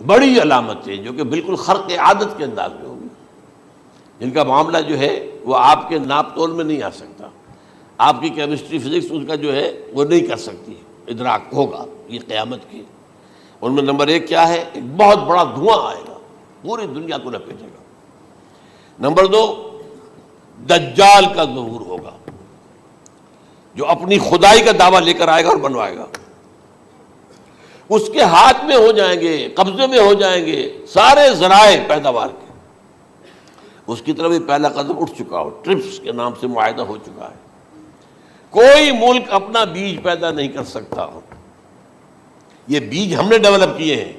بڑی علامتیں جو کہ بالکل خرق عادت کے انداز میں ہوگی، جن کا معاملہ جو ہے وہ آپ کے ناپ تول میں نہیں آ سکتا، آپ کی کیمسٹری فزکس اس کا جو ہے وہ نہیں کر سکتی، ادراک ہوگا یہ قیامت کی۔ ان میں نمبر ایک کیا ہے؟ ایک بہت بڑا دھواں آئے گا، پوری دنیا کو لپیٹے گا۔ نمبر دو، دجال کا ظہور ہوگا، جو اپنی خدائی کا دعویٰ لے کر آئے گا اور بنوائے گا۔ اس کے ہاتھ میں ہو جائیں گے، قبضے میں ہو جائیں گے سارے ذرائع پیداوار کے۔ اس کی طرف بھی پہلا قدم اٹھ چکا ہو، ٹرپس کے نام سے معاہدہ ہو چکا ہے۔ کوئی ملک اپنا بیج پیدا نہیں کر سکتا، یہ بیج ہم نے ڈیولپ کیے ہیں۔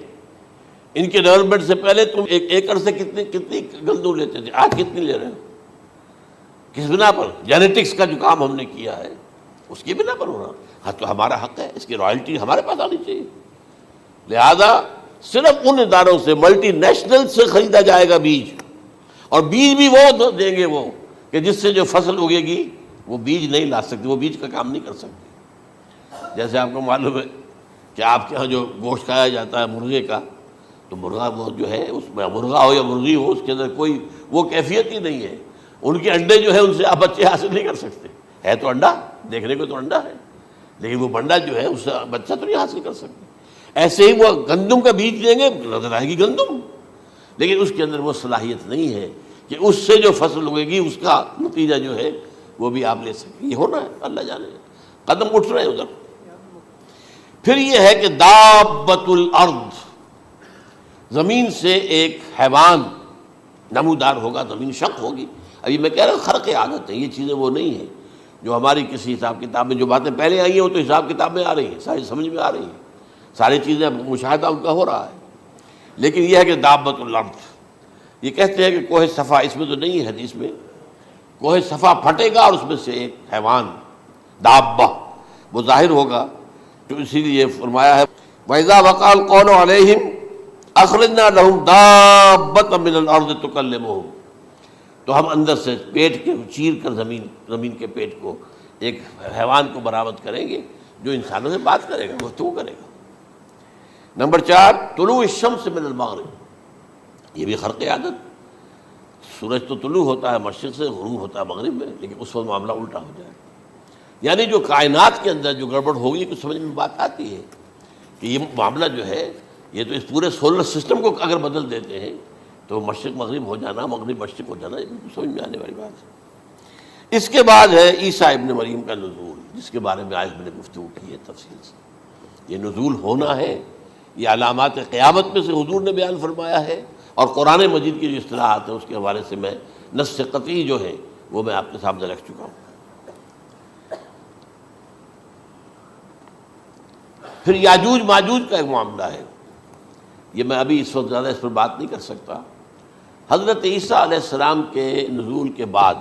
ان کے ڈیولپمنٹ سے پہلے تم ایک ایکڑ سے کتنی گندم لیتے تھے، آج کتنی لے رہے ہو؟ کس بنا پر؟ جینیٹکس کا جو کام ہم نے کیا ہے اس کی بنا پر ہو رہا۔ ہاں تو ہمارا حق ہے، اس کی رائلٹی ہمارے پاس آنی چاہیے۔ لہذا صرف ان اداروں سے، ملٹی نیشنل سے خریدا جائے گا بیج، اور بیج بھی وہ دیں گے وہ کہ جس سے جو فصل اگے گی وہ بیج نہیں لا سکتی، وہ بیج کا کام نہیں کر سکتی۔ جیسے آپ کو معلوم ہے کہ آپ کے ہاں جو گوشت کھایا جاتا ہے مرغے کا، تو مرغا وہ جو ہے اس میں مرغا ہو یا مرغی ہو، اس کے اندر کوئی وہ کیفیت ہی نہیں ہے۔ ان کے انڈے جو ہے ان سے آپ بچے حاصل نہیں کر سکتے، ہے تو انڈا، دیکھنے کو تو انڈا ہے، لیکن وہ بنڈا جو ہے اس سے بچہ تو نہیں حاصل کر سکتے۔ ایسے ہی وہ گندم کا بیج دیں گے، نظر آئے گی گندم، لیکن اس کے اندر وہ صلاحیت نہیں ہے کہ اس سے جو فصل اگے گی اس کا نتیجہ جو ہے وہ بھی آپ لے سکیں۔ یہ ہونا ہے، اللہ جانے، قدم اٹھ رہے ہیں ادھر۔ پھر یہ ہے کہ دابۃ الارض، زمین سے ایک حیوان نمودار ہوگا، زمین شق ہوگی۔ ابھی میں کہہ رہا ہوں خرق عادت ہے، یہ چیزیں وہ نہیں ہیں جو ہماری کسی حساب کتاب میں جو باتیں پہلے آئی ہیں وہ تو حساب کتاب میں آ رہی ہیں، ساری سمجھ میں آ رہی ہیں، ساری چیزیں مشاہدہ ان کا ہو رہا ہے۔ لیکن یہ ہے کہ دابۃ الارض، یہ کہتے ہیں کہ کوہ صفا، اس میں تو نہیں ہے حدیث میں، کوہ صفا پھٹے گا اور اس میں سے ایک حیوان دابہ وہ ظاہر ہوگا، تو اسی لیے فرمایا ہے وَإِذَا وَقَعَ الْقَوْلُ عَلَيْهِمْ أَخْرَجْنَا لَهُمْ دَابَّةً مِّنَ الْأَرْضِ تُكَلِّمُهُمْ، تو ہم اندر سے پیٹ کے چیر کر زمین کے پیٹ کو ایک حیوان کو برآمد کریں گے جو انسانوں سے بات کرے گا، گفتگو کرے گا۔ نمبر 4، طلوع الشمس من المغرب، یہ بھی خرق عادت۔ سورج تو طلوع ہوتا ہے مشرق سے، غروب ہوتا ہے مغرب میں، لیکن اس وقت معاملہ الٹا ہو جائے، یعنی جو کائنات کے اندر جو گڑبڑ ہوگی کچھ سمجھ میں بات آتی ہے کہ یہ معاملہ جو ہے یہ تو اس پورے سولر سسٹم کو اگر بدل دیتے ہیں تو مشرق مغرب ہو جانا، مغرب مشرق ہو جانا، یہ بالکل سمجھ میں آنے والی بات ہے۔ اس کے بعد ہے عیسیٰ ابن مریم کا نزول، جس کے بارے میں آج میں نے گفتگو کی ہے تفصیل سے۔ یہ نزول ہونا ہے، یہ علامات قیامت میں سے حضور نے بیان فرمایا ہے، اور قرآن مجید کی جو اصطلاحات ہیں اس کے حوالے سے میں نص قطعی جو ہے وہ میں آپ کے سامنے رکھ چکا ہوں۔ پھر یاجوج ماجوج کا ایک معاملہ ہے، یہ میں ابھی اس وقت زیادہ اس پر بات نہیں کر سکتا۔ حضرت عیسیٰ علیہ السلام کے نزول کے بعد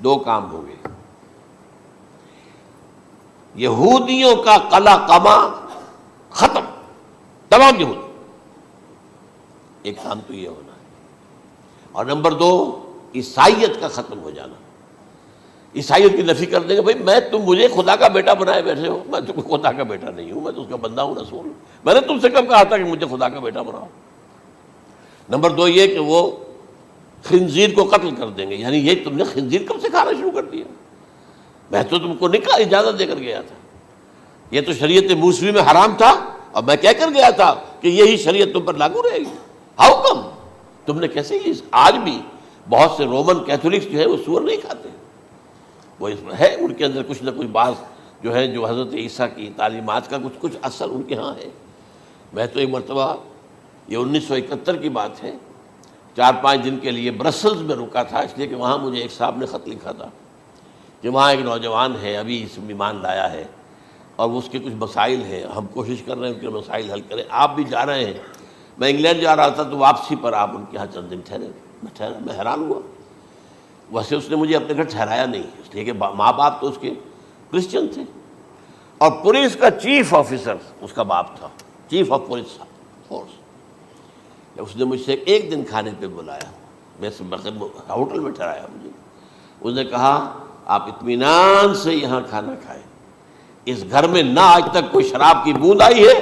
دو کام ہو گئے، یہودیوں کا قلع قمع ختم، تمام یہود، ایک کام تو یہ ہونا ہے، اور نمبر 2 عیسائیت کا ختم ہو جانا۔ عیسائیت کی نفی کر دیں گے، بھائی میں تم مجھے خدا کا بیٹا بنائے بیٹھے ہو، میں تم خدا کا بیٹا نہیں ہوں، میں تو اس کا بندہ ہوں، رسول ہوں، میں نے تم سے کب کہا تھا کہ مجھے خدا کا بیٹا بناؤ۔ نمبر 2 یہ کہ وہ خنزیر کو قتل کر دیں گے، یعنی یہ تم نے خنزیر کب سے کھانا شروع کر دیا؟ میں تو تم کو نکاح اجازت دے کر گیا تھا، یہ تو شریعت موسوی میں حرام تھا، اور میں کہہ کر گیا تھا کہ یہی شریعت تم پر لاگو رہے گی، ہاؤ کم تم نے کیسے یہ؟ آج بھی بہت سے رومن کیتھولکس جو ہے وہ سور نہیں کھاتے، وہ اس میں ہے ان کے اندر کچھ نہ کچھ بعض جو ہے جو حضرت عیسیٰ کی تعلیمات کا کچھ اثر ان کے ہاں ہے۔ میں تو ایک مرتبہ، یہ 1971 کی بات ہے، 4-5 دن کے لیے برسلز میں رکا تھا، اس لیے کہ وہاں مجھے ایک صاحب نے خط لکھا تھا کہ وہاں ایک نوجوان ہے، ابھی اس ایمان لایا ہے، اور اس کے کچھ مسائل ہیں، ہم کوشش کر رہے ہیں ان کے مسائل حل کریں، آپ بھی جا رہے ہیں۔ میں انگلینڈ جا رہا تھا تو واپسی پر آپ ان کے یہاں چند دن ٹھہرے، میں حیران ہوا۔ ویسے اس نے مجھے اپنے گھر ٹھہرایا نہیں، اس لیے کہ ماں باپ تو اس کے کرسچن تھے، اور پولیس کا چیف آفیسر اس کا باپ تھا، چیف آف پولیس فورس۔ اس نے مجھ سے ایک دن کھانے پہ بلایا، میں ہوٹل میں ٹھہرایا مجھے، اس نے کہا آپ اطمینان سے یہاں کھانا کھائیں، اس گھر میں نہ آج تک کوئی شراب کی بوند آئی ہے،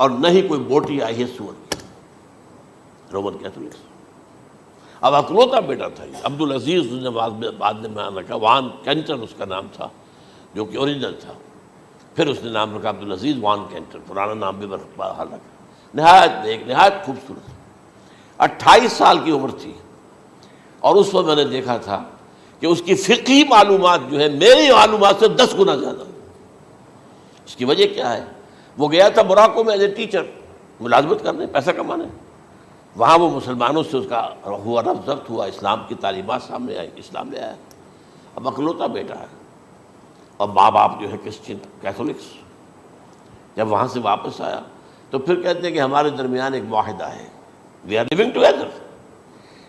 اور نہ ہی کوئی بوٹی آئی ہے سور کی، رومن کیتھولکس۔ اب اکلوتا بیٹا تھا یہ عبدالعزیز، نے بعد میں نام رکھا، وان کینٹر اس کا نام تھا جو کہ اوریجنل تھا، پھر اس نے نام رکھا عبدالعزیز وان کینٹر، پرانا نام بھی بحال رکھا۔ نہایت نیک، نہایت خوبصورت، 28 سال کی عمر تھی، اور اس وقت میں نے دیکھا تھا کہ اس کی فقہی معلومات جو ہے میری معلومات سے 10 گنا زیادہ۔ اس کی وجہ کیا ہے؟ وہ گیا تھا موراکو میں ایز اے ٹیچر، ملازمت کرنے، پیسہ کمانے، وہاں وہ مسلمانوں سے اس کا ہوا رفت ضبط ہوا، اسلام کی تعلیمات سامنے آئی، اسلام لے آیا۔ اب اکلوتا بیٹا ہے، اور ماں باپ جو ہے کرسچن کیتھولکس۔ جب وہاں سے واپس آیا تو پھر کہتے ہیں کہ ہمارے درمیان ایک معاہدہ ہے، وی آر لیونگ ٹوگیدر،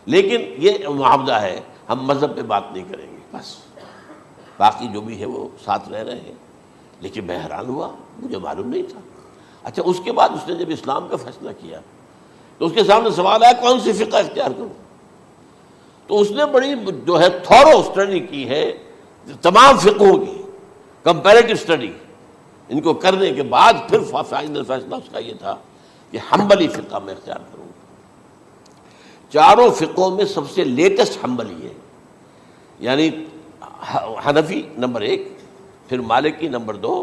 لیکن یہ معاہدہ ہے ہم مذہب پہ بات نہیں کریں گے، بس باقی جو بھی ہے وہ ساتھ رہ رہے ہیں۔ لیکن میں حیران ہوا، مجھے معلوم نہیں تھا۔ اچھا، اس کے بعد اس نے جب اسلام کا فیصلہ کیا تو اس کے سامنے سوال آیا کون سی فقہ اختیار کروں؟ تو اس نے بڑی جو ہے تھورو اسٹڈی کی ہے تمام فقہوں کی، کمپیریٹو اسٹڈی، ان کو کرنے کے بعد پھر فائنل فیصلہ اس کا یہ تھا کہ حنبلی فقہ میں اختیار کروں۔ چاروں فقہوں میں سب سے لیٹسٹ حنبلی ہے، یعنی حنفی نمبر 1، پھر مالکی نمبر 2،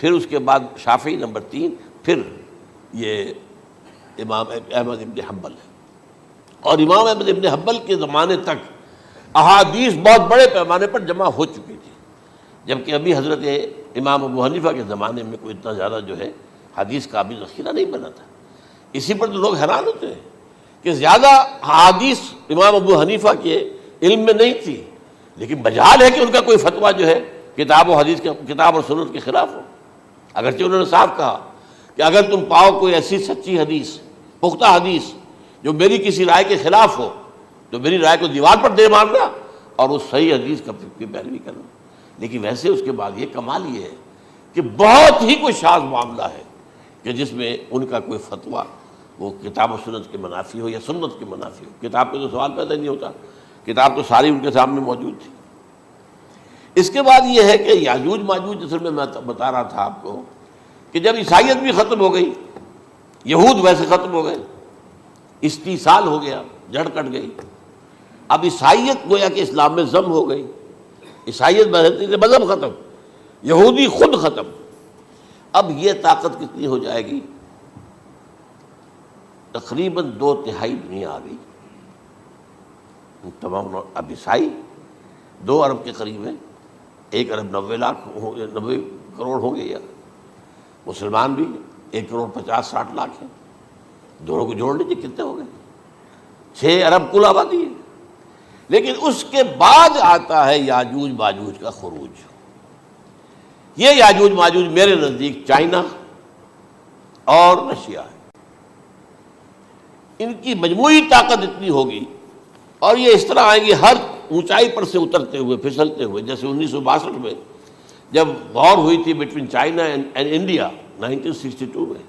پھر اس کے بعد شافعی نمبر 3، پھر یہ امام احمد ابن حنبل ہے۔ اور امام احمد ابن حنبل کے زمانے تک احادیث بہت بڑے پیمانے پر جمع ہو چکی تھی، جبکہ ابھی حضرت امام ابو حنیفہ کے زمانے میں کوئی اتنا زیادہ جو ہے حدیث کا بھی ذخیرہ نہیں بنا تھا۔ اسی پر تو لوگ حیران ہوتے ہیں کہ زیادہ حدیث امام ابو حنیفہ کے علم میں نہیں تھی، لیکن مجال ہے کہ ان کا کوئی فتویٰ جو ہے کتاب و حدیث کے، کتاب اور سنت کے خلاف ہو۔ اگرچہ انہوں نے صاف کہا کہ اگر تم پاؤ کوئی ایسی سچی حدیث، پختہ حدیث جو میری کسی رائے کے خلاف ہو تو میری رائے کو دیوار پر دے مارنا اور اس صحیح حدیث کی پیروی کرنا۔ لیکن ویسے اس کے بعد یہ کمال یہ ہے کہ بہت ہی کوئی شاذ معاملہ ہے کہ جس میں ان کا کوئی فتویٰ وہ کتاب و سنت کے منافی ہو یا سنت کے منافی ہو۔ کتاب پہ تو سوال پیدا نہیں ہوتا، کتاب تو ساری ان کے سامنے موجود تھی۔ اس کے بعد یہ ہے کہ یاجوج ماجوج، اصل میں بتا رہا تھا آپ کو کہ جب عیسائیت بھی ختم ہو گئی، یہود ویسے ختم ہو گئے، استیصال ہو گیا، جڑ کٹ گئی، اب عیسائیت گویا کہ اسلام میں ضم ہو گئی، عیسائیت مذہب ختم، یہودی خود ختم۔ اب یہ طاقت کتنی ہو جائے گی؟ تقریباً 2/3 دنیا آ گئی، تمام اب عیسائی 2 ارب کے قریب ہیں، 1 ارب 90 کروڑ ہوں گے، یا مسلمان بھی 1 کروڑ 50-60 لاکھ ہیں، دونوں کو جوڑ لیجیے کتنے ہو گئے؟ 6 ارب کل آبادی ہے۔ لیکن اس کے بعد آتا ہے یاجوج ماجوج کا خروج۔ یہ یاجوج ماجوج میرے نزدیک چائنا اور رشیا ہے، ان کی مجموعی طاقت اتنی ہوگی، اور یہ اس طرح آئیں گے ہر اونچائی پر سے اترتے ہوئے، پھسلتے ہوئے۔ جیسے 1962 میں جب وار ہوئی تھی بٹوین چائنا اینڈ انڈیا 1962 میں،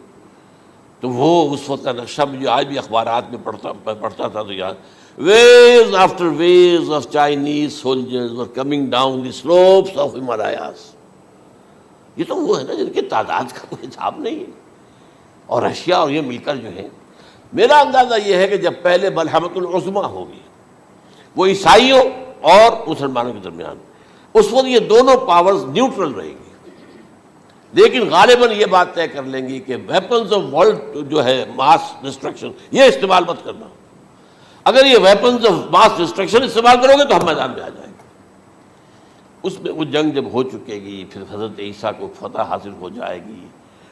تو وہ اس وقت کا نقشہ جو آج بھی اخبارات میں پڑھتا تھا تو یاد، waves after waves of Chinese soldiers were coming down the slopes of Himalayas۔ یہ تو وہ ہے نا جن کی تعداد کا کوئی حساب نہیں ہے۔ اور رشیا اور یہ مل کر جو ہے، میرا اندازہ یہ ہے کہ جب پہلے ملحمۃ العظمیٰ ہوگی وہ عیسائیوں اور مسلمانوں کے درمیان، اس وقت یہ دونوں پاورز نیوٹرل رہے گی، لیکن غالباً یہ بات طے کر لیں گی کہ ویپنز آف ورلڈ جو ہے ماس ڈسٹرکشن، یہ استعمال مت کرنا۔ اگر یہ ویپنز آف ماس ڈسٹرکشن استعمال کرو گے تو ہم میدان میں آ جائیں گے۔ اس میں وہ جنگ جب ہو چکے گی، پھر حضرت عیسیٰ کو فتح حاصل ہو جائے گی،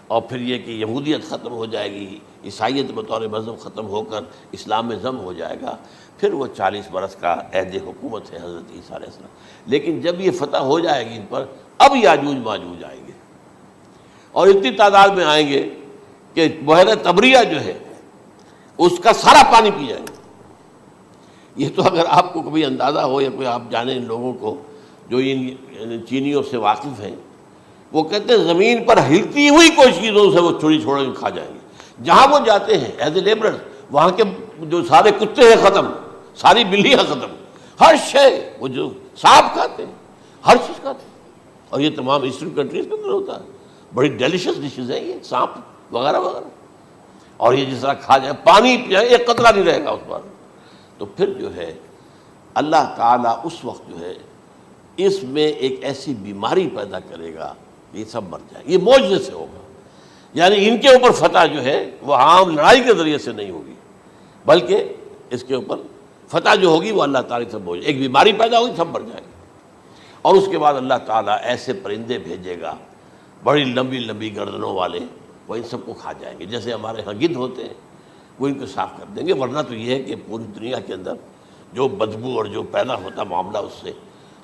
اور پھر یہ کہ یہودیت ختم ہو جائے گی، عیسائیت بطور مذہب ختم ہو کر اسلام میں ضم ہو جائے گا، پھر وہ 40 برس کا عہد حکومت ہے حضرت عیسیٰ علیہ السلام۔ لیکن جب یہ فتح ہو جائے گی ان پر، اب یاجوج ماجوج آئیں گے، اور اتنی تعداد میں آئیں گے کہ بحیرہ طبریہ جو ہے اس کا سارا پانی پی جائیں گے۔ یہ تو اگر آپ کو کبھی اندازہ ہو یا کوئی آپ جانیں ان لوگوں کو جو ان چینیوں سے واقف ہیں، وہ کہتے ہیں زمین پر ہلتی ہوئی کوئی چیزوں سے وہ چوری چھوڑ کے کھا جائیں گے۔ جہاں وہ جاتے ہیں ایز اے لیبرر، وہاں کے جو سارے کتے ہیں ختم، ساری بلیاں ختم، ہر شے، وہ جو سانپ کھاتے ہیں، ہر چیز کھاتے ہیں۔ اور یہ تمام ایسٹرن کنٹریز کے اندر ہوتا ہے، بڑی ڈیلیشس ڈشز ہیں یہ سانپ وغیرہ وغیرہ۔ اور یہ جس طرح کھا جائے، پانی پئے ایک قطرہ نہیں رہے گا اس پر. تو پھر جو ہے اللہ تعالیٰ اس وقت جو ہے اس میں ایک ایسی بیماری پیدا کرے گا، یہ سب مر جائیں. یہ معجزے سے ہوگا. یعنی ان کے اوپر فتح جو ہے وہ عام لڑائی کے ذریعے سے نہیں ہوگی، بلکہ اس کے اوپر فتح جو ہوگی وہ اللہ تعالیٰ سے بوجھ، ایک بیماری پیدا ہوگی، سب مر جائیں گے. اور اس کے بعد اللہ تعالیٰ ایسے پرندے بھیجے گا بڑی لمبی لمبی گردنوں والے، وہ ان سب کو کھا جائیں گے. جیسے ہمارے ہاں گدھ ہوتے ہیں وہ ان کو صاف کر دیں گے. ورنہ تو یہ ہے کہ پوری دنیا کے اندر جو بدبو اور جو پیدا ہوتا معاملہ اس سے،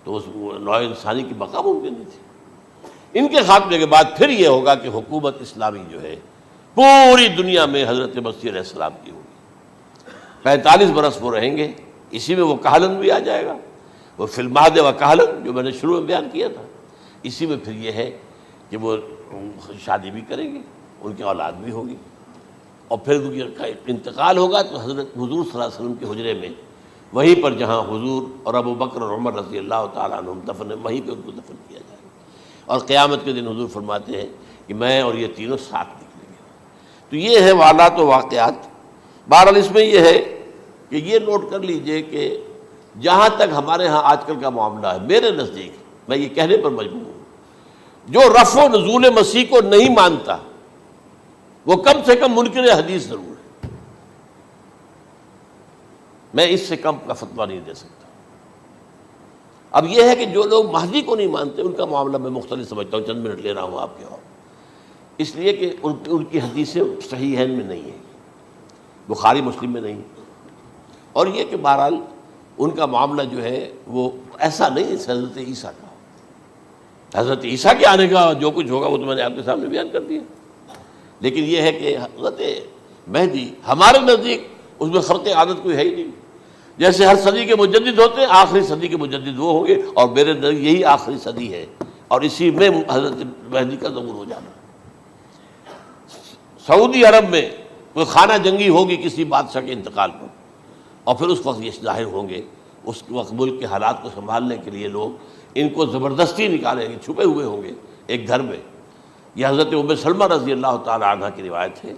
تو اس نوع انسانی کی بقا ممکن نہیں تھی. ان کے خاتمے کے بعد پھر یہ ہوگا کہ حکومت اسلامی جو ہے پوری دنیا میں حضرت مسیح علیہ السلام کی ہوگی. 45 برس وہ رہیں گے. اسی میں وہ کہلن بھی آ جائے گا، وہ فی المہد و کہلن جو میں نے شروع میں بیان کیا تھا. اسی میں پھر یہ ہے کہ وہ شادی بھی کریں گے، ان کی اولاد بھی ہوگی، اور پھر ان کا انتقال ہوگا تو حضرت حضور صلی اللہ علیہ وسلم کے حجرے میں، وہیں پر جہاں حضور اور ابو بکر اور عمر رضی اللہ تعالیٰ عنہم دفن ہیں، وہیں پہ ان کو دفن کیا جائے گا. اور قیامت کے دن حضور فرماتے ہیں کہ میں اور یہ تینوں ساتھ نکلیں گے. تو یہ ہے حالات و واقعات. بہرحال اس میں یہ ہے کہ یہ نوٹ کر لیجئے کہ جہاں تک ہمارے ہاں آج کل کا معاملہ ہے، میرے نزدیک میں یہ کہنے پر مجبور ہوں، جو رفع و نزول مسیح کو نہیں مانتا وہ کم سے کم منکر حدیث ضرور ہے. میں اس سے کم کا فتویٰ نہیں دے سکتا. اب یہ ہے کہ جو لوگ مہدی کو نہیں مانتے ان کا معاملہ میں مختلف سمجھتا ہوں. چند منٹ لے رہا ہوں آپ کے اور اس لیے کہ ان کی حدیثیں صحیحین میں نہیں ہیں، بخاری مسلم میں نہیں. اور یہ کہ بہرحال ان کا معاملہ جو ہے وہ ایسا نہیں ہے حضرت عیسیٰ کا. حضرت عیسیٰ کے آنے کا جو کچھ ہوگا وہ تو میں نے آپ کے سامنے بیان کر دیا. لیکن یہ ہے کہ حضرت مہدی ہمارے نزدیک اس میں خرق عادت کوئی ہے ہی نہیں. جیسے ہر صدی کے مجدد ہوتے ہیں، آخری صدی کے مجدد وہ ہوں گے، اور میرے نزدیک یہی آخری صدی ہے، اور اسی میں حضرت مہدی کا ظہور ہو جانا. سعودی عرب میں کوئی خانہ جنگی ہوگی کسی بادشاہ کے انتقال پر، اور پھر اس وقت یہ ظاہر ہوں گے. اس وقت ملک کے حالات کو سنبھالنے کے لیے لوگ ان کو زبردستی نکالیں گے، چھپے ہوئے ہوں گے ایک گھر میں. یہ حضرت ام سلمہ رضی اللہ تعالی عنہ کی روایت ہے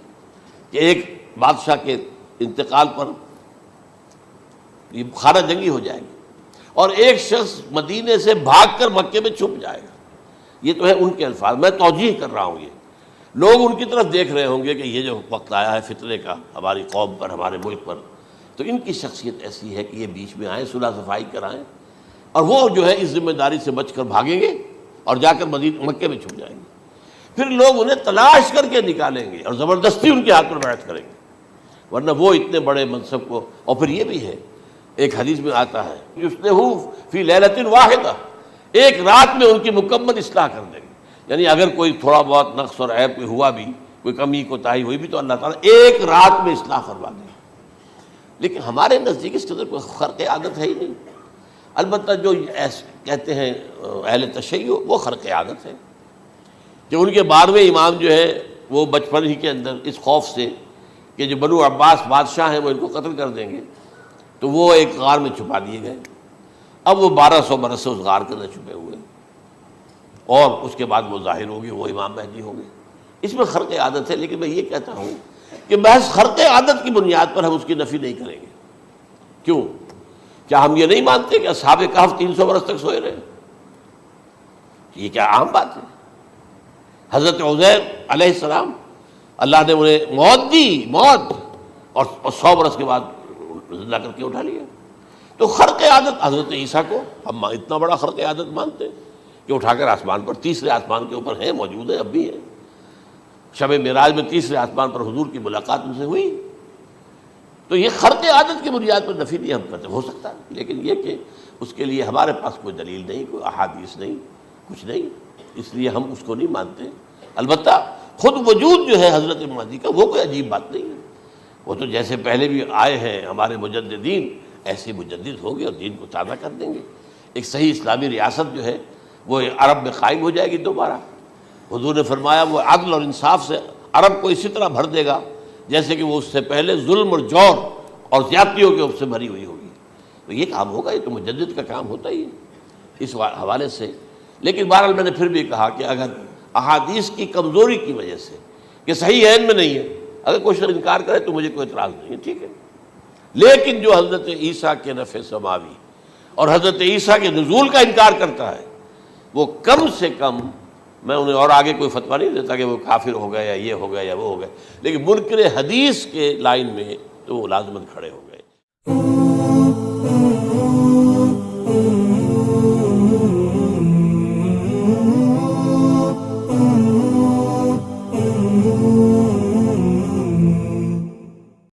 کہ ایک بادشاہ کے انتقال پر یہ خانہ جنگی ہو جائے گی، اور ایک شخص مدینے سے بھاگ کر مکے میں چھپ جائے گا. یہ تو ہے ان کے الفاظ، میں توجیہ کر رہا ہوں. یہ لوگ ان کی طرف دیکھ رہے ہوں گے کہ یہ جو وقت آیا ہے فتنے کا ہماری قوم پر، ہمارے ملک پر، تو ان کی شخصیت ایسی ہے کہ یہ بیچ میں آئیں، صلح صفائی کرائیں، اور وہ جو ہے اس ذمہ داری سے بچ کر بھاگیں گے اور جا کر مکے میں چھپ جائیں گے. پھر لوگ انہیں تلاش کر کے نکالیں گے اور زبردستی ان کے ہاتھ پر بیعت کریں گے، ورنہ وہ اتنے بڑے منصب کو. اور پھر یہ بھی ہے، ایک حدیث میں آتا ہے یصلحو فی لیلۃ واحدہ، ایک رات میں ان کی مکمل اصلاح کر دیں گے. یعنی اگر کوئی تھوڑا بہت نقص اور عیب کوئی ہوا بھی، کوئی کمی کوتاہی ہوئی بھی، تو اللہ تعالیٰ ایک رات میں اصلاح کروا دیں گے. لیکن ہمارے نزدیک اس کے اندر کوئی خرق عادت ہے ہی نہیں. البتہ جو کہتے ہیں اہل تشیع، وہ خرق عادت ہے کہ ان کے 12ویں امام جو ہے وہ بچپن ہی کے اندر اس خوف سے کہ جو بنو عباس بادشاہ ہیں وہ ان کو قتل کر دیں گے، تو وہ ایک غار میں چھپا دیے گئے. اب وہ 1200 برس سے اس غار کے اندر چھپے ہوئے، اور اس کے بعد وہ ظاہر ہوگی، وہ امام مہدی ہوں گے. اس میں خرق عادت ہے. لیکن میں یہ کہتا ہوں کہ محض خرق عادت کی بنیاد پر ہم اس کی نفی نہیں کریں گے. کیوں؟ کیا ہم یہ نہیں مانتے کہ اصحاب کہف 300 برس تک سوئے رہے؟ یہ کیا عام بات ہے؟ حضرت عزیر علیہ السلام اللہ نے انہیں موت دی، موت، اور 100 برس کے بعد زندہ کر کے اٹھا لیا. تو خرق عادت حضرت عیسیٰ کو ہم اتنا بڑا خرق عادت مانتے ہیں کہ اٹھا کر آسمان پر، تیسرے آسمان کے اوپر ہیں، موجود ہیں، اب بھی ہیں. شب معراج میں تیسرے آسمان پر حضور کی ملاقات ان سے ہوئی. تو یہ خرق عادت کی بنیاد پر نفی نہیں ہم کرتے. ہو سکتا ہے، لیکن یہ کہ اس کے لیے ہمارے پاس کوئی دلیل نہیں، کوئی احادیث نہیں، کچھ نہیں، اس لیے ہم اس کو نہیں مانتے. البتہ خود وجود جو ہے حضرت مہدی کا وہ کوئی عجیب بات نہیں ہے. وہ تو جیسے پہلے بھی آئے ہیں ہمارے مجددین، ایسے مجدد ہوں گے اور دین کو تازہ کر دیں گے. ایک صحیح اسلامی ریاست جو ہے وہ عرب میں قائم ہو جائے گی دوبارہ. حضور نے فرمایا وہ عدل اور انصاف سے عرب کو اسی طرح بھر دے گا جیسے کہ وہ اس سے پہلے ظلم اور جور اور زیادتیوں کے سے بھری ہوئی ہوگی. تو یہ کام ہوگا، یہ تو مجدد کا کام ہوتا ہی ہے اس حوالے سے. لیکن بہرحال میں نے پھر بھی کہا کہ اگر احادیث کی کمزوری کی وجہ سے کہ صحیح عین میں نہیں ہے، اگر کوئی شخص انکار کرے تو مجھے کوئی اعتراض نہیں ہے، ٹھیک ہے، لیکن جو حضرت عیسیٰ کے نفع سماوی اور حضرت عیسیٰ کے نزول کا انکار کرتا ہے وہ کم سے کم، میں انہیں اور آگے کوئی فتویٰ نہیں دیتا کہ وہ کافر ہو گئے یا یہ ہو گیا یا وہ ہو گیا، لیکن منکر حدیث کے لائن میں تو وہ لازماً کھڑے ہو گئے۔